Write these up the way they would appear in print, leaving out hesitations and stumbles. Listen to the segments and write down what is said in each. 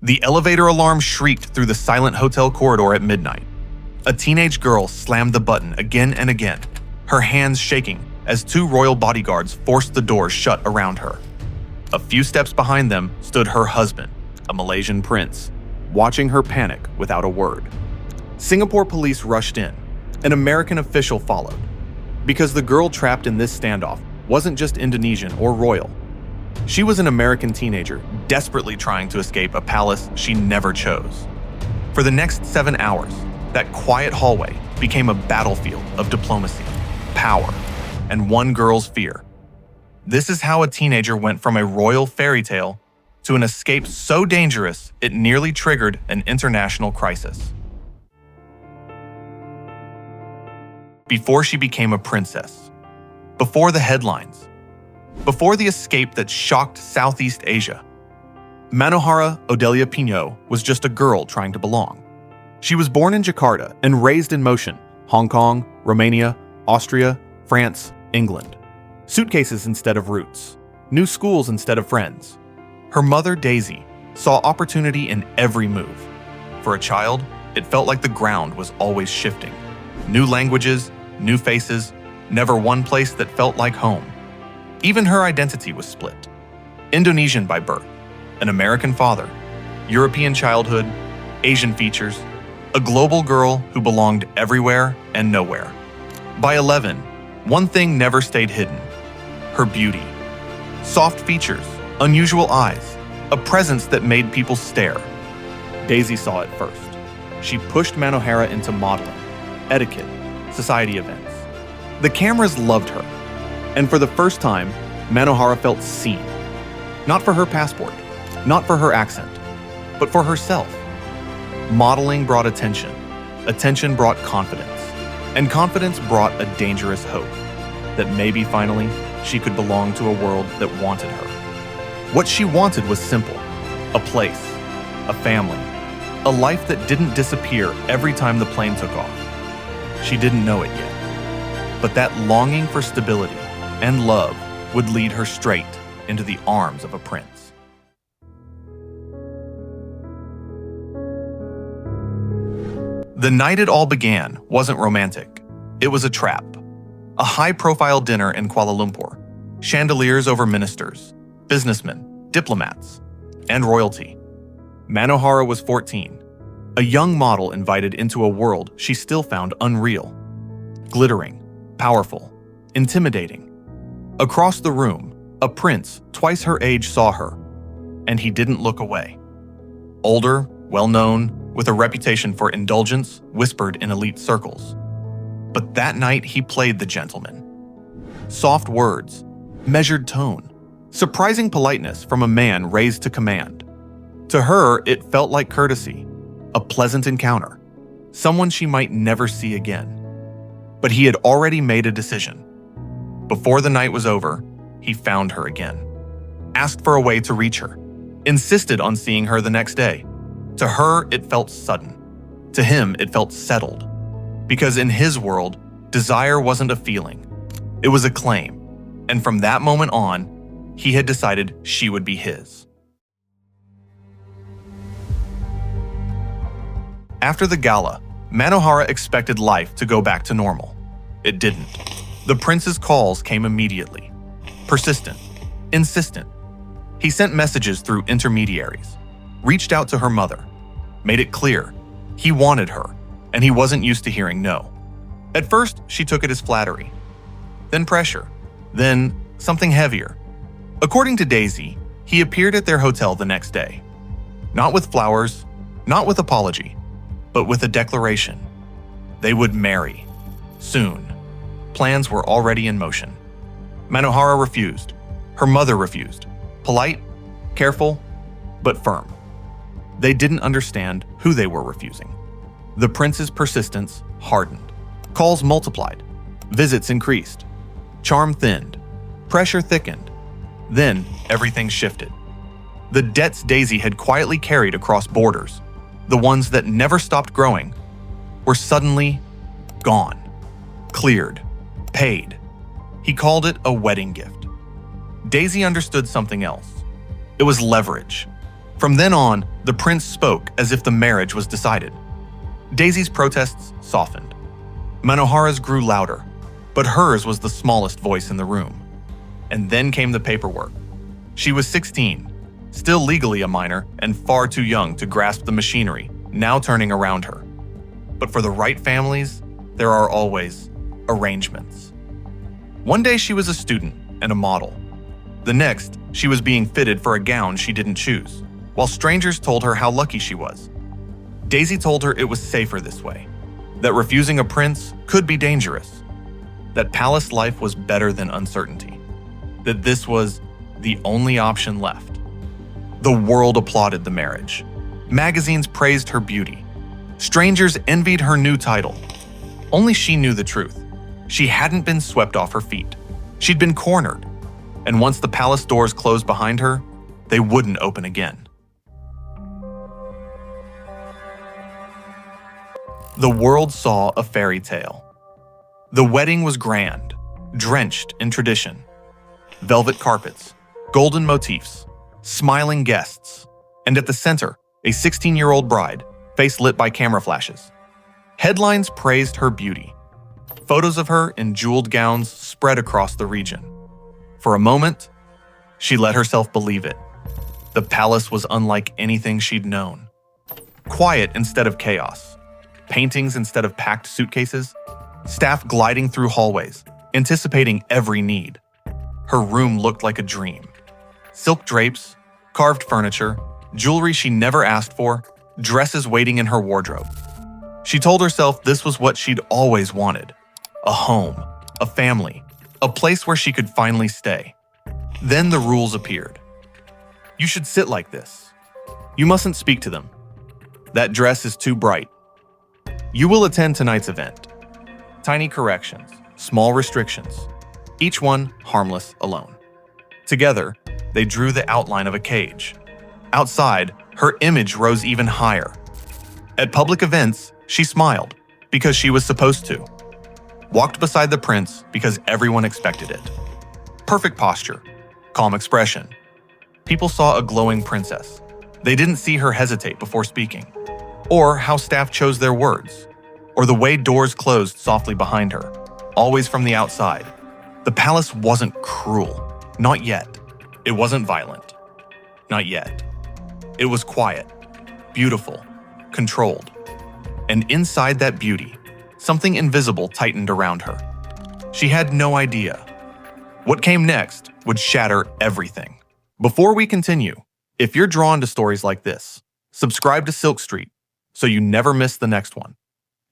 The elevator alarm shrieked through the silent hotel corridor at midnight. A teenage girl slammed the button again and again, her hands shaking as two royal bodyguards forced the doors shut around her. A few steps behind them stood her husband, a Malaysian prince, watching her panic without a word. Singapore police rushed in. An American official followed. Because the girl trapped in this standoff wasn't just Indonesian or royal. She was an American teenager desperately trying to escape a palace she never chose. For the next 7 hours, that quiet hallway became a battlefield of diplomacy, power, and one girl's fear. This is how a teenager went from a royal fairy tale to an escape so dangerous it nearly triggered an international crisis. Before she became a princess, before the headlines, before the escape that shocked Southeast Asia, Manohara Odelia Pinot was just a girl trying to belong. She was born in Jakarta and raised in motion: Hong Kong, Romania, Austria, France, England. Suitcases instead of roots, new schools instead of friends. Her mother, Daisy, saw opportunity in every move. For a child, it felt like the ground was always shifting. New languages, new faces, never one place that felt like home. Even her identity was split. Indonesian by birth, an American father, European childhood, Asian features, a global girl who belonged everywhere and nowhere. By 11, one thing never stayed hidden: her beauty. Soft features, unusual eyes, a presence that made people stare. Daisy saw it first. She pushed Manohara into modeling, etiquette, society events. The cameras loved her, and for the first time, Manohara felt seen. Not for her passport, not for her accent, but for herself. Modeling brought attention. Attention brought confidence. And confidence brought a dangerous hope that maybe finally she could belong to a world that wanted her. What she wanted was simple: a place, a family, a life that didn't disappear every time the plane took off. She didn't know it yet, but that longing for stability and love would lead her straight into the arms of a prince. The night it all began wasn't romantic. It was a trap. A high-profile dinner in Kuala Lumpur, chandeliers over ministers, businessmen, diplomats, and royalty. Manohara was 14, a young model invited into a world she still found unreal. Glittering, powerful, intimidating. Across the room, a prince twice her age saw her, and he didn't look away. Older, well-known, with a reputation for indulgence whispered in elite circles. But that night he played the gentleman. Soft words, measured tone, surprising politeness from a man raised to command. To her, it felt like courtesy, a pleasant encounter, someone she might never see again. But he had already made a decision. Before the night was over, he found her again, asked for a way to reach her, insisted on seeing her the next day. To her, it felt sudden. To him, it felt settled. Because in his world, desire wasn't a feeling. It was a claim. And from that moment on, he had decided she would be his. After the gala, Manohara expected life to go back to normal. It didn't. The prince's calls came immediately. Persistent, insistent. He sent messages through intermediaries, reached out to her mother, made it clear he wanted her, and he wasn't used to hearing no. At first, she took it as flattery, then pressure, then something heavier. According to Daisy, he appeared at their hotel the next day. Not with flowers, not with apology, but with a declaration. They would marry. Soon. Plans were already in motion. Manohara refused. Her mother refused. Polite, careful, but firm. They didn't understand who they were refusing. The prince's persistence hardened. Calls multiplied. Visits increased. Charm thinned. Pressure thickened. Then everything shifted. The debts Daisy had quietly carried across borders, the ones that never stopped growing, were suddenly gone. Cleared. Paid. He called it a wedding gift. Daisy understood something else. It was leverage. From then on, The prince spoke as if the marriage was decided. Daisy's protests softened. Manohara's grew louder, but hers was the smallest voice in the room. And then came the paperwork. She was 16, still legally a minor and far too young to grasp the machinery now turning around her. But for the right families, there are always arrangements. One day she was a student and a model. The next, she was being fitted for a gown she didn't choose, while strangers told her how lucky she was. Daisy told her it was safer this way, that refusing a prince could be dangerous, that palace life was better than uncertainty, that this was the only option left. The world applauded the marriage. Magazines praised her beauty. Strangers envied her new title. Only she knew the truth. She hadn't been swept off her feet. She'd been cornered. And once the palace doors closed behind her, they wouldn't open again. The world saw a fairy tale. The wedding was grand, drenched in tradition. Velvet carpets, golden motifs, smiling guests, and at the center, a 16-year-old bride, face lit by camera flashes. Headlines praised her beauty. Photos of her in jeweled gowns spread across the region. For a moment, she let herself believe it. The palace was unlike anything she'd known. Quiet instead of chaos. Paintings instead of packed suitcases. Staff gliding through hallways, anticipating every need. Her room looked like a dream. Silk drapes, carved furniture, jewelry she never asked for, dresses waiting in her wardrobe. She told herself this was what she'd always wanted. A home, a family, a place where she could finally stay. Then the rules appeared. You should sit like this. You mustn't speak to them. That dress is too bright. You will attend tonight's event. Tiny corrections, small restrictions, each one harmless alone. Together, they drew the outline of a cage. Outside, her image rose even higher. At public events, she smiled because she was supposed to. Walked beside the prince because everyone expected it. Perfect posture, calm expression. People saw a glowing princess. They didn't see her hesitate before speaking, or how staff chose their words, or the way doors closed softly behind her, always from the outside. The palace wasn't cruel, not yet. It wasn't violent, not yet. It was quiet, beautiful, controlled. And inside that beauty, something invisible tightened around her. She had no idea. What came next would shatter everything. Before we continue, if you're drawn to stories like this, subscribe to Silk Street so you never miss the next one.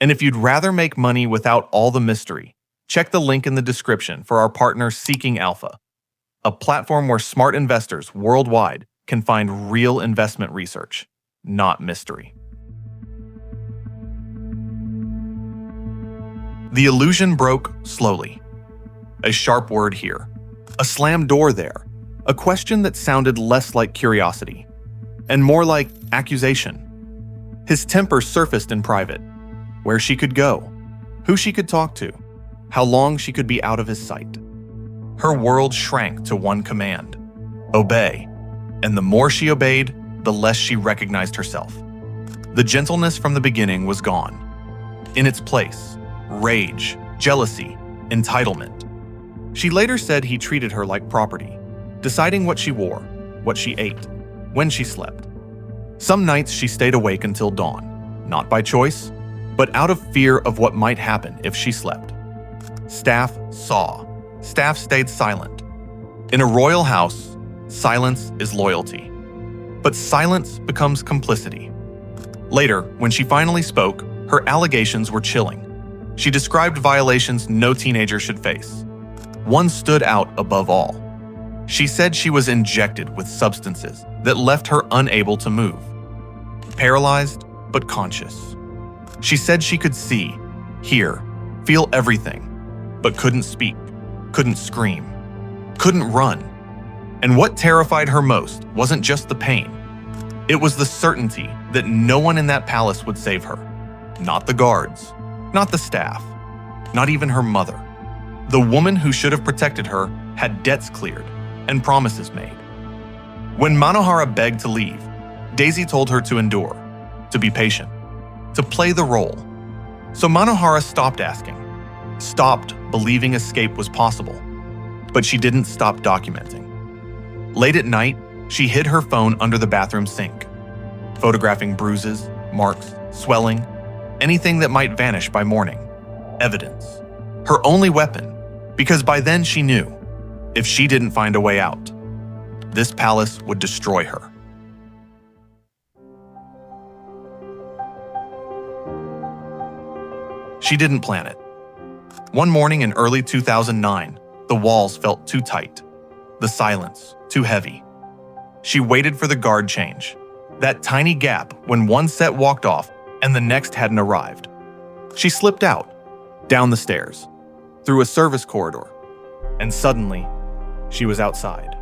And if you'd rather make money without all the mystery, check the link in the description for our partner Seeking Alpha, a platform where smart investors worldwide can find real investment research, not mystery. The illusion broke slowly. A sharp word here, a slammed door there, a question that sounded less like curiosity and more like accusation. His temper surfaced in private, where she could go, who she could talk to, how long she could be out of his sight. Her world shrank to one command: obey. And the more she obeyed, the less she recognized herself. The gentleness from the beginning was gone. In its place, rage, jealousy, entitlement. She later said he treated her like property, deciding what she wore, what she ate, when she slept. Some nights she stayed awake until dawn, not by choice, but out of fear of what might happen if she slept. Staff saw. Staff stayed silent. In a royal house, silence is loyalty. But silence becomes complicity. Later, when she finally spoke, her allegations were chilling. She described violations no teenager should face. One stood out above all. She said she was injected with substances that left her unable to move. Paralyzed, but conscious. She said she could see, hear, feel everything, but couldn't speak, couldn't scream, couldn't run. And what terrified her most wasn't just the pain. It was the certainty that no one in that palace would save her. Not the guards, not the staff, not even her mother. The woman who should have protected her had debts cleared and promises made. When Manohara begged to leave, Daisy told her to endure, to be patient, to play the role. So Manohara stopped asking, stopped believing escape was possible, but she didn't stop documenting. Late at night, she hid her phone under the bathroom sink, photographing bruises, marks, swelling, anything that might vanish by morning. Evidence. Her only weapon, because by then she knew, if she didn't find a way out, this palace would destroy her. She didn't plan it. One morning in early 2009, the walls felt too tight, the silence too heavy. She waited for the guard change, that tiny gap when one set walked off and the next hadn't arrived. She slipped out, down the stairs, through a service corridor, and suddenly, she was outside.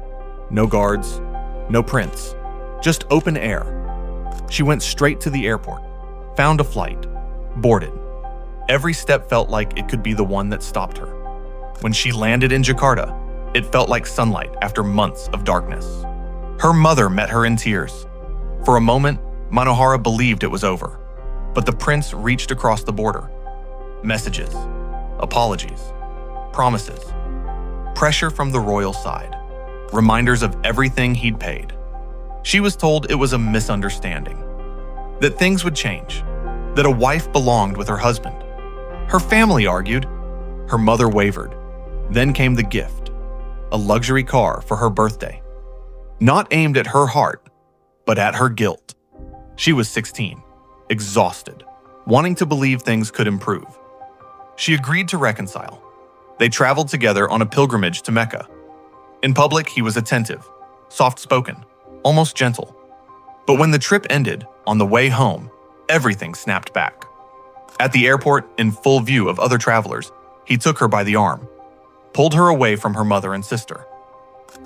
No guards, no prints, just open air. She went straight to the airport, found a flight, boarded. Every step felt like it could be the one that stopped her. When she landed in Jakarta, it felt like sunlight after months of darkness. Her mother met her in tears. For a moment, Manohara believed it was over, but the prince reached across the border. Messages, apologies, promises, pressure from the royal side, reminders of everything he'd paid. She was told it was a misunderstanding, that things would change, that a wife belonged with her husband. Her family argued. Her mother wavered. Then came the gift, a luxury car for her birthday. Not aimed at her heart, but at her guilt. She was 16, exhausted, wanting to believe things could improve. She agreed to reconcile. They traveled together on a pilgrimage to Mecca. In public, he was attentive, soft-spoken, almost gentle. But when the trip ended, on the way home, everything snapped back. At the airport, in full view of other travelers, he took her by the arm, pulled her away from her mother and sister.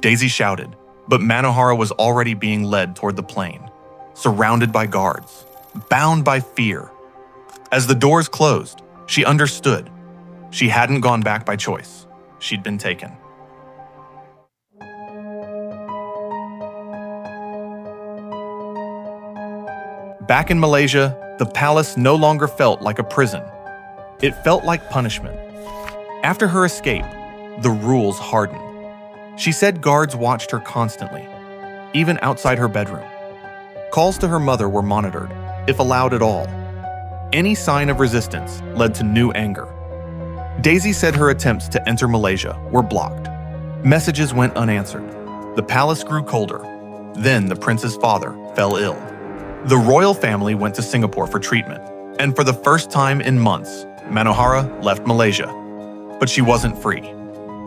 Daisy shouted, but Manohara was already being led toward the plane, surrounded by guards, bound by fear. As the doors closed, she understood. She hadn't gone back by choice. She'd been taken. Back in Malaysia, the palace no longer felt like a prison. It felt like punishment. After her escape, the rules hardened. She said guards watched her constantly, even outside her bedroom. Calls to her mother were monitored, if allowed at all. Any sign of resistance led to new anger. Daisy said her attempts to enter Malaysia were blocked. Messages went unanswered. The palace grew colder. Then the prince's father fell ill. The royal family went to Singapore for treatment, and for the first time in months, Manohara left Malaysia. But she wasn't free.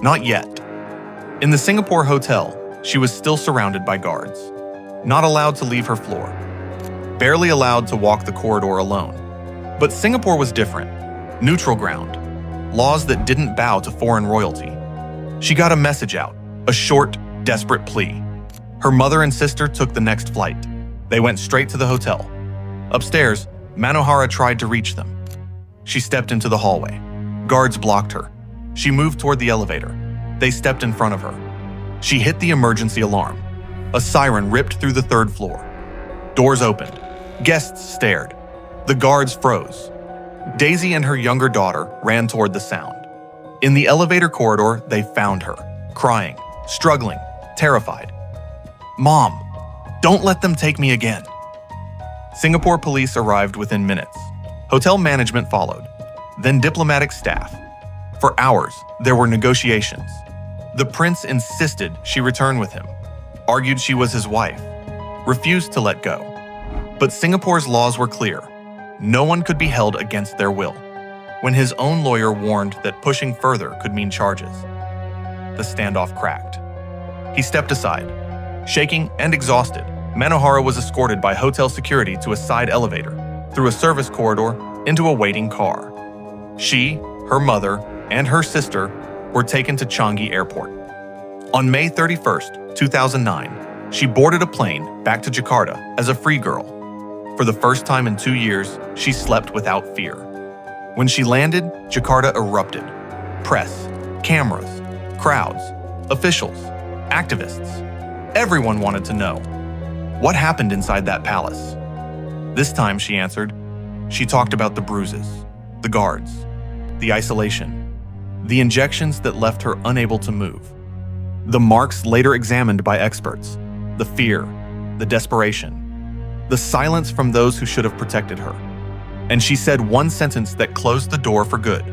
Not yet. In the Singapore hotel, she was still surrounded by guards. Not allowed to leave her floor. Barely allowed to walk the corridor alone. But Singapore was different. Neutral ground. Laws that didn't bow to foreign royalty. She got a message out, a short, desperate plea. Her mother and sister took the next flight. They went straight to the hotel. Upstairs, Manohara tried to reach them. She stepped into the hallway. Guards blocked her. She moved toward the elevator. They stepped in front of her. She hit the emergency alarm. A siren ripped through the third floor. Doors opened. Guests stared. The guards froze. Daisy and her younger daughter ran toward the sound. In the elevator corridor, they found her, crying, struggling, terrified. "Mom, don't let them take me again." Singapore police arrived within minutes. Hotel management followed, then diplomatic staff. For hours, there were negotiations. The prince insisted she return with him, argued she was his wife, refused to let go. But Singapore's laws were clear. No one could be held against their will. When his own lawyer warned that pushing further could mean charges, the standoff cracked. He stepped aside. Shaking and exhausted, Manohara was escorted by hotel security to a side elevator, through a service corridor, into a waiting car. She, her mother, and her sister were taken to Changi Airport. On May 31st, 2009, she boarded a plane back to Jakarta as a free girl. For the first time in 2 years, she slept without fear. When she landed, Jakarta erupted. Press, cameras, crowds, officials, activists. Everyone wanted to know. What happened inside that palace? This time, she answered, she talked about the bruises, the guards, the isolation, the injections that left her unable to move, the marks later examined by experts, the fear, the desperation, the silence from those who should have protected her. And she said one sentence that closed the door for good: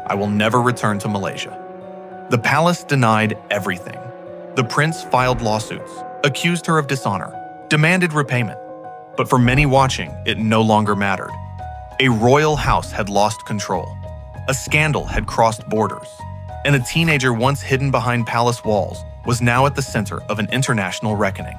"I will never return to Malaysia." The palace denied everything. The prince filed lawsuits, accused her of dishonor, demanded repayment. But for many watching, it no longer mattered. A royal house had lost control. A scandal had crossed borders. And a teenager once hidden behind palace walls was now at the center of an international reckoning.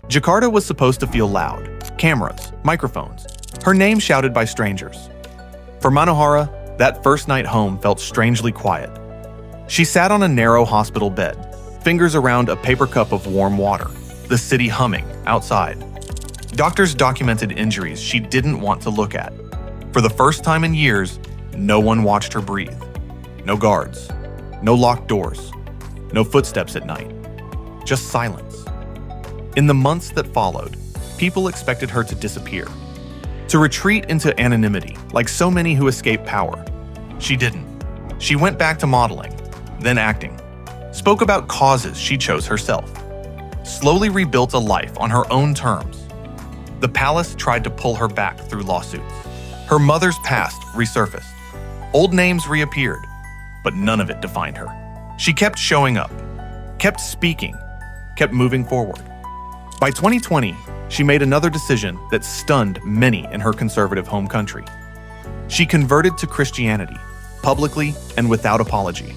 Jakarta was supposed to feel loud. Cameras, microphones, her name shouted by strangers. For Manohara, that first night home felt strangely quiet. She sat on a narrow hospital bed, fingers around a paper cup of warm water, the city humming outside. Doctors documented injuries she didn't want to look at. For the first time in years, no one watched her breathe. No guards, no locked doors, no footsteps at night, just silence. In the months that followed, people expected her to disappear, to retreat into anonymity like so many who escape power. She didn't. She went back to modeling, then acting, spoke about causes she chose herself, slowly rebuilt a life on her own terms. The palace tried to pull her back through lawsuits. Her mother's past resurfaced. Old names reappeared, but none of it defined her. She kept showing up, kept speaking, kept moving forward. By 2020, she made another decision that stunned many in her conservative home country. She converted to Christianity, publicly and without apology.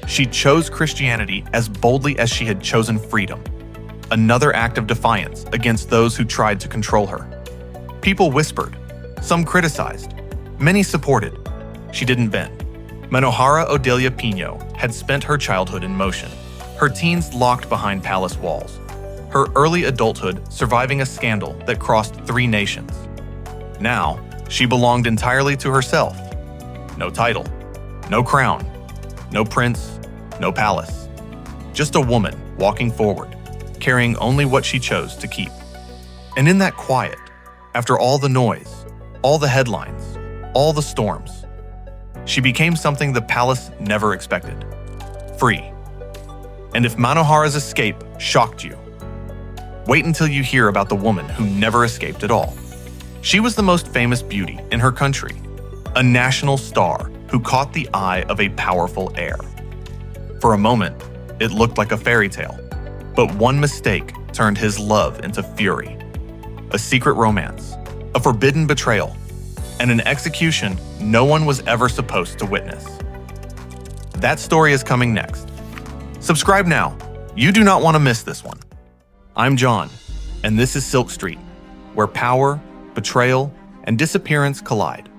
She chose Christianity as boldly as she had chosen freedom, another act of defiance against those who tried to control her. People whispered, some criticized, many supported. She didn't bend. Manohara Odelia Pinot had spent her childhood in motion, her teens locked behind palace walls, her early adulthood surviving a scandal that crossed 3 nations. Now, she belonged entirely to herself. No title, no crown, no prince, no palace. Just a woman walking forward, carrying only what she chose to keep. And in that quiet, after all the noise, all the headlines, all the storms, she became something the palace never expected: free. And if Manohara's escape shocked you, wait until you hear about the woman who never escaped at all. She was the most famous beauty in her country, a national star who caught the eye of a powerful heir. For a moment, it looked like a fairy tale, but one mistake turned his love into fury. A secret romance, a forbidden betrayal, and an execution no one was ever supposed to witness. That story is coming next. Subscribe now. You do not want to miss this one. I'm John, and this is Silk Street, where power, betrayal, and disappearance collide.